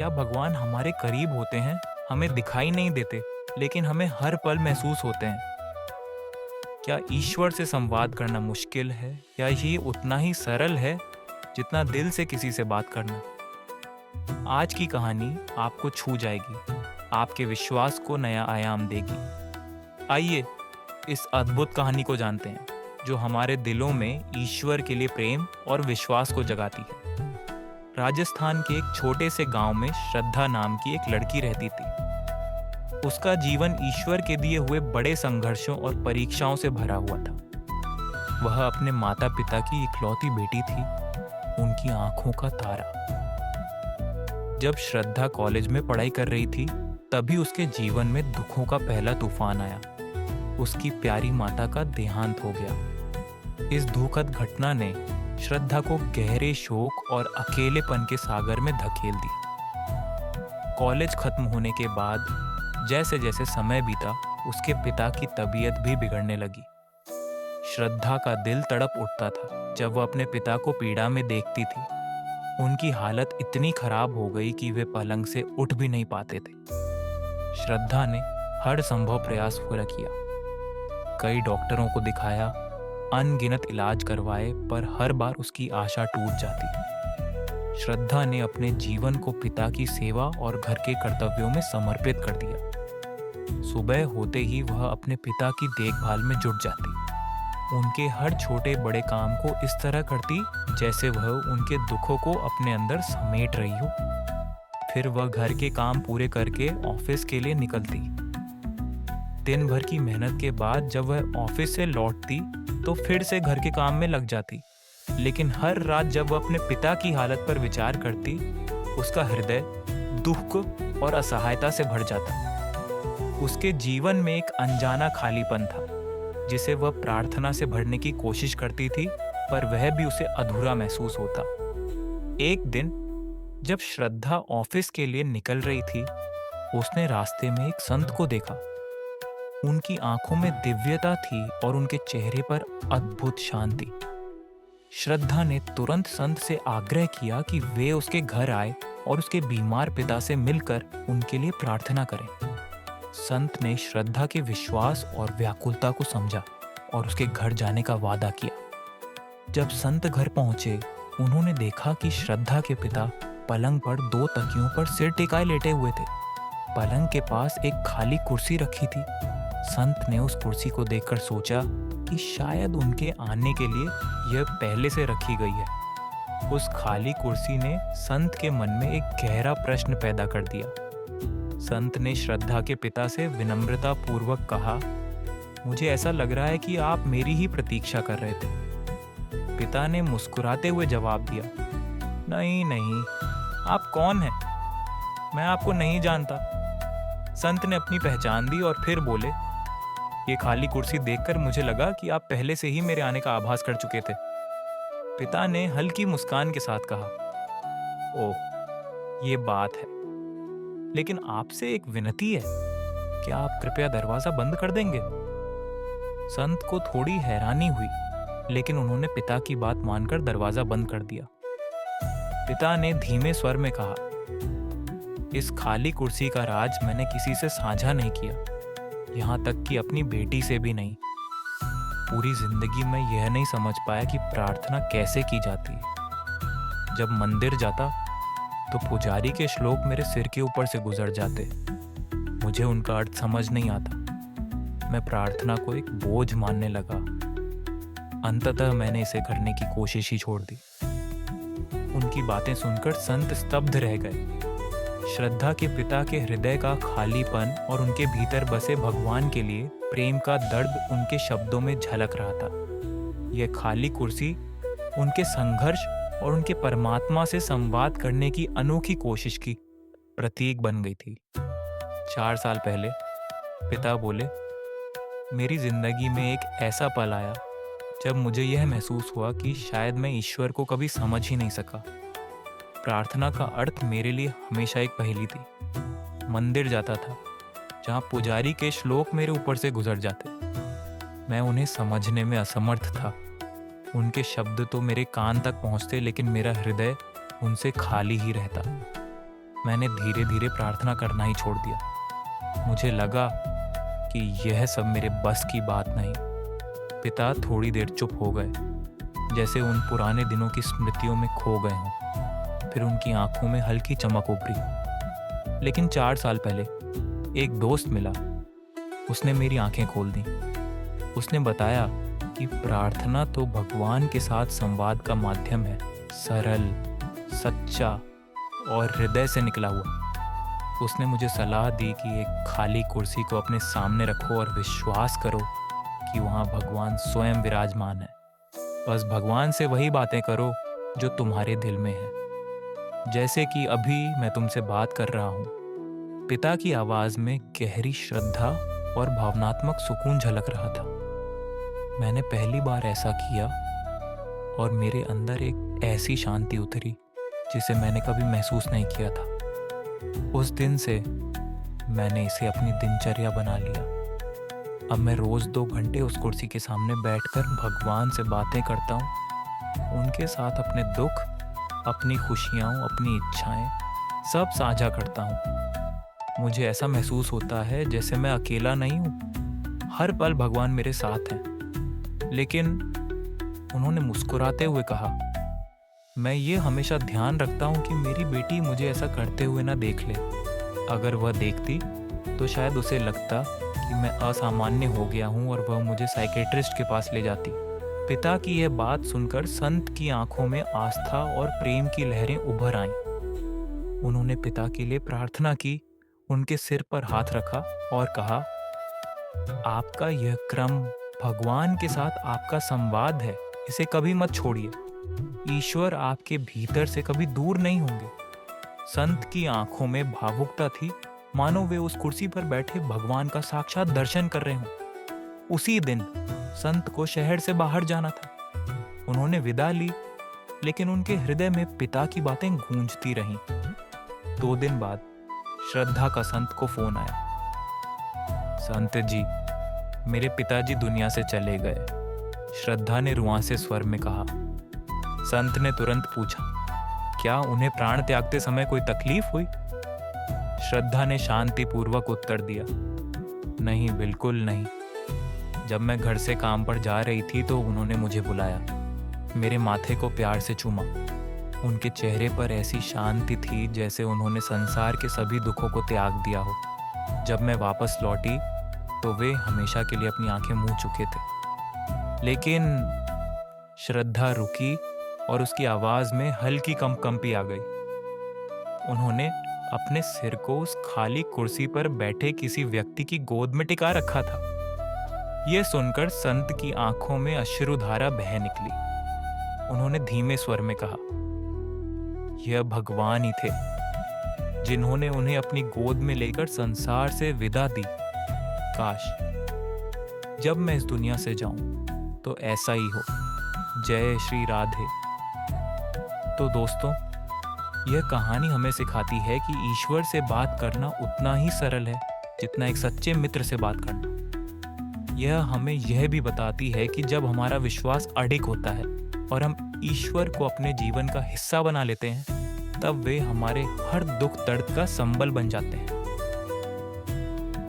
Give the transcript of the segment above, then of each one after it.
क्या भगवान हमारे करीब होते हैं, हमें दिखाई नहीं देते, लेकिन हमें हर पल महसूस होते हैं? क्या ईश्वर से संवाद करना मुश्किल है या ये उतना ही सरल है जितना दिल से किसी से बात करना? आज की कहानी आपको छू जाएगी, आपके विश्वास को नया आयाम देगी। आइए इस अद्भुत कहानी को जानते हैं, जो हमारे दिलों में ईश्वर के लिए प्रेम और विश्वास को जगाती है। राजस्थान के एक छोटे से गांव में श्रद्धा नाम की एक लड़की रहती थी। उसका जीवन ईश्वर के दिए हुए बड़े संघर्षों और परीक्षाओं से भरा हुआ था। वह अपने माता पिता की इकलौती बेटी थी, उनकी आंखों का तारा। जब श्रद्धा कॉलेज में पढ़ाई कर रही थी, तभी उसके जीवन में दुखों का पहला तूफान आया। उसकी प्यारी माता का देहांत हो गया। इस दुखद घटना ने श्रद्धा को गहरे शोक और अकेलेपन के सागर में धकेल दिया। कॉलेज खत्म होने के बाद जैसे जैसे समय बीता, उसके पिता की तबीयत भी बिगड़ने लगी। श्रद्धा का दिल तड़प उठता था जब वह अपने पिता को पीड़ा में देखती थी। उनकी हालत इतनी खराब हो गई कि वे पलंग से उठ भी नहीं पाते थे। श्रद्धा ने हर संभव प्रयास पूरा किया। कई डॉक्टरों को दिखाया, अनगिनत इलाज करवाए, पर हर बार उसकी आशा टूट जाती। श्रद्धा ने अपने जीवन को पिता की सेवा और घर के कर्तव्यों में समर्पित कर दिया। सुबह होते ही वह अपने पिता की देखभाल में जुट जाती। उनके हर छोटे बड़े काम को इस तरह करती जैसे वह उनके दुखों को अपने अंदर समेट रही हो। फिर वह घर के काम पूरे करके ऑफिस के लिए निकलती। दिन भर की मेहनत के बाद जब वह ऑफिस से लौटती तो फिर से घर के काम में लग जाती। लेकिन हर रात जब वह अपने पिता की हालत पर विचार करती, उसका हृदय दुख और असहायता से भर जाता। उसके जीवन में एक अनजाना खालीपन था, जिसे वह प्रार्थना से भरने की कोशिश करती थी, पर वह भी उसे अधूरा महसूस होता। एक दिन जब श्रद्धा ऑफिस के लिए निकल रही थी, उसने रास्ते में एक संत को देखा। उनकी आंखों में दिव्यता थी और उनके चेहरे पर अद्भुत शांति। श्रद्धा ने तुरंत संत से आग्रह किया कि वे उसके घर आए और उसके बीमार पिता से मिलकर उनके लिए प्रार्थना करें। संत ने श्रद्धा के विश्वास और व्याकुलता को समझा और उसके घर जाने का वादा किया। जब संत घर पहुंचे, उन्होंने देखा कि श्रद्धा के पिता पलंग पर दो तकियों पर सिर टिकाए लेटे हुए थे। पलंग के पास एक खाली कुर्सी रखी थी। संत ने उस कुर्सी को देखकर सोचा कि शायद उनके आने के लिए यह पहले से रखी गई है। उस खाली कुर्सी ने संत के मन में एक गहरा प्रश्न पैदा कर दिया। संत ने श्रद्धा के पिता से विनम्रता पूर्वक कहा, मुझे ऐसा लग रहा है कि आप मेरी ही प्रतीक्षा कर रहे थे। पिता ने मुस्कुराते हुए जवाब दिया, नहीं नहीं, आप कौन हैं? मैं आपको नहीं जानता। संत ने अपनी पहचान दी और फिर बोले, ये खाली कुर्सी देखकर मुझे लगा कि आप पहले से ही मेरे आने का आभास कर चुके थे। पिता ने हल्की मुस्कान के साथ कहा, ओह, ये बात है, लेकिन आपसे एक विनती है, क्या आप कृपया दरवाजा बंद कर देंगे? संत को थोड़ी हैरानी हुई, लेकिन उन्होंने पिता की बात मानकर दरवाजा बंद कर दिया। पिता ने धीमे स्वर में कहा, इस खाली कुर्सी का राज मैंने किसी से साझा नहीं किया, यहाँ तक कि अपनी बेटी से भी नहीं। पूरी जिंदगी में यह नहीं समझ पाया कि प्रार्थना कैसे की जाती है। जब मंदिर जाता तो पुजारी के श्लोक मेरे सिर के ऊपर से गुजर जाते। मुझे उनका अर्थ समझ नहीं आता। मैं प्रार्थना को एक बोझ मानने लगा। अंततः मैंने इसे करने की कोशिश ही छोड़ दी। उनकी बातें सुनकर संत स्तब्ध रह गए। श्रद्धा के पिता के हृदय का खालीपन और उनके भीतर बसे भगवान के लिए प्रेम का दर्द उनके शब्दों में झलक रहा था। यह खाली कुर्सी उनके संघर्ष और उनके परमात्मा से संवाद करने की अनोखी कोशिश की प्रतीक बन गई थी। 4 साल पहले पिता बोले, मेरी जिंदगी में एक ऐसा पल आया जब मुझे यह महसूस हुआ कि शायद मैं ईश्वर को कभी समझ ही नहीं सका। प्रार्थना का अर्थ मेरे लिए हमेशा एक पहेली थी। मंदिर जाता था जहाँ पुजारी के श्लोक मेरे ऊपर से गुजर जाते। मैं उन्हें समझने में असमर्थ था। उनके शब्द तो मेरे कान तक पहुँचते, लेकिन मेरा हृदय उनसे खाली ही रहता। मैंने धीरे धीरे प्रार्थना करना ही छोड़ दिया। मुझे लगा कि यह सब मेरे बस की बात नहीं। पिता थोड़ी देर चुप हो गए, जैसे उन पुराने दिनों की स्मृतियों में खो गए हों। फिर उनकी आंखों में हल्की चमक उभरी। लेकिन 4 साल पहले एक दोस्त मिला। उसने मेरी आंखें खोल दी। उसने बताया कि प्रार्थना तो भगवान के साथ संवाद का माध्यम है, सरल, सच्चा और हृदय से निकला हुआ। उसने मुझे सलाह दी कि एक खाली कुर्सी को अपने सामने रखो और विश्वास करो कि वहाँ भगवान स्वयं विराजमान है। बस भगवान से वही बातें करो जो तुम्हारे दिल में है। जैसे कि अभी मैं तुमसे बात कर रहा हूँ। पिता की आवाज़ में गहरी श्रद्धा और भावनात्मक सुकून झलक रहा था। मैंने पहली बार ऐसा किया और मेरे अंदर एक ऐसी शांति उतरी जिसे मैंने कभी महसूस नहीं किया था। उस दिन से मैंने इसे अपनी दिनचर्या बना लिया। अब मैं रोज़ 2 घंटे उस कुर्सी के सामने बैठकर भगवान से बातें करता हूँ। उनके साथ अपने दुख, अपनी खुशियाँ, अपनी इच्छाएं सब साझा करता हूँ। मुझे ऐसा महसूस होता है जैसे मैं अकेला नहीं हूँ। हर पल भगवान मेरे साथ हैं। लेकिन उन्होंने मुस्कुराते हुए कहा, मैं ये हमेशा ध्यान रखता हूँ कि मेरी बेटी मुझे ऐसा करते हुए ना देख ले। अगर वह देखती तो शायद उसे लगता कि मैं असामान्य हो गया हूँ और वह मुझे साइकेट्रिस्ट के पास ले जाती। पिता की यह बात सुनकर संत की आंखों में आस्था और प्रेम की लहरें उभर आईं। उन्होंने पिता के लिए प्रार्थना की, उनके सिर पर हाथ रखा और कहा, आपका यह क्रम भगवान के साथ आपका संवाद है, इसे कभी मत छोड़िए। ईश्वर आपके भीतर से कभी दूर नहीं होंगे। संत की आंखों में भावुकता थी, मानो वे उस कुर्सी पर बैठे भगवान का साक्षात दर्शन कर रहे हों। उसी दिन संत को शहर से बाहर जाना था। उन्होंने विदा ली, लेकिन उनके हृदय में पिता की बातें गूंजती रहीं। 2 दिन बाद श्रद्धा का संत को फोन आया। संत जी, मेरे पिताजी दुनिया से चले गए, श्रद्धा ने रुआंसे स्वर में कहा। संत ने तुरंत पूछा, क्या उन्हें प्राण त्यागते समय कोई तकलीफ हुई? श्रद्धा ने शांतिपूर्वक उत्तर दिया, नहीं, बिल्कुल नहीं। जब मैं घर से काम पर जा रही थी तो उन्होंने मुझे बुलाया, मेरे माथे को प्यार से चूमा। उनके चेहरे पर ऐसी शांति थी जैसे उन्होंने संसार के सभी दुखों को त्याग दिया हो। जब मैं वापस लौटी तो वे हमेशा के लिए अपनी आंखें मूंद चुके थे। लेकिन श्रद्धा रुकी और उसकी आवाज में हल्की कंपी आ गई। उन्होंने अपने सिर को उस खाली कुर्सी पर बैठे किसी व्यक्ति की गोद में टिका रखा था। यह सुनकर संत की आंखों में अश्रुधारा बह निकली। उन्होंने धीमे स्वर में कहा, यह भगवान ही थे जिन्होंने उन्हें अपनी गोद में लेकर संसार से विदा दी। काश जब मैं इस दुनिया से जाऊं तो ऐसा ही हो। जय श्री राधे। तो दोस्तों, यह कहानी हमें सिखाती है कि ईश्वर से बात करना उतना ही सरल है जितना एक सच्चे मित्र से बात करना। यह हमें यह भी बताती है कि जब हमारा विश्वास अडिग होता है और हम ईश्वर को अपने जीवन का हिस्सा बना लेते हैं, तब वे हमारे हर दुख दर्द का संबल बन जाते हैं।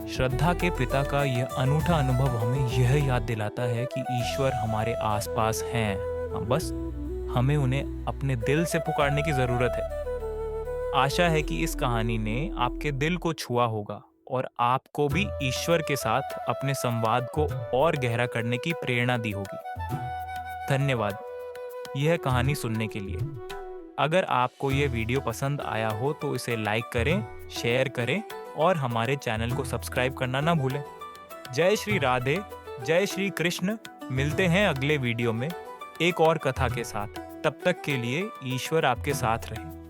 श्रद्धा के पिता का यह अनूठा अनुभव हमें यह याद दिलाता है कि ईश्वर हमारे आसपास हैं, बस हमें उन्हें अपने दिल से पुकारने की जरूरत है। आशा है कि इस कहानी ने आपके दिल को छुआ होगा और आपको भी ईश्वर के साथ अपने संवाद को और गहरा करने की प्रेरणा दी होगी। धन्यवाद यह कहानी सुनने के लिए। अगर आपको यह वीडियो पसंद आया हो तो इसे लाइक करें, शेयर करें और हमारे चैनल को सब्सक्राइब करना ना भूलें। जय श्री राधे, जय श्री कृष्ण। मिलते हैं अगले वीडियो में एक और कथा के साथ। तब तक के लिए ईश्वर आपके साथ रहे।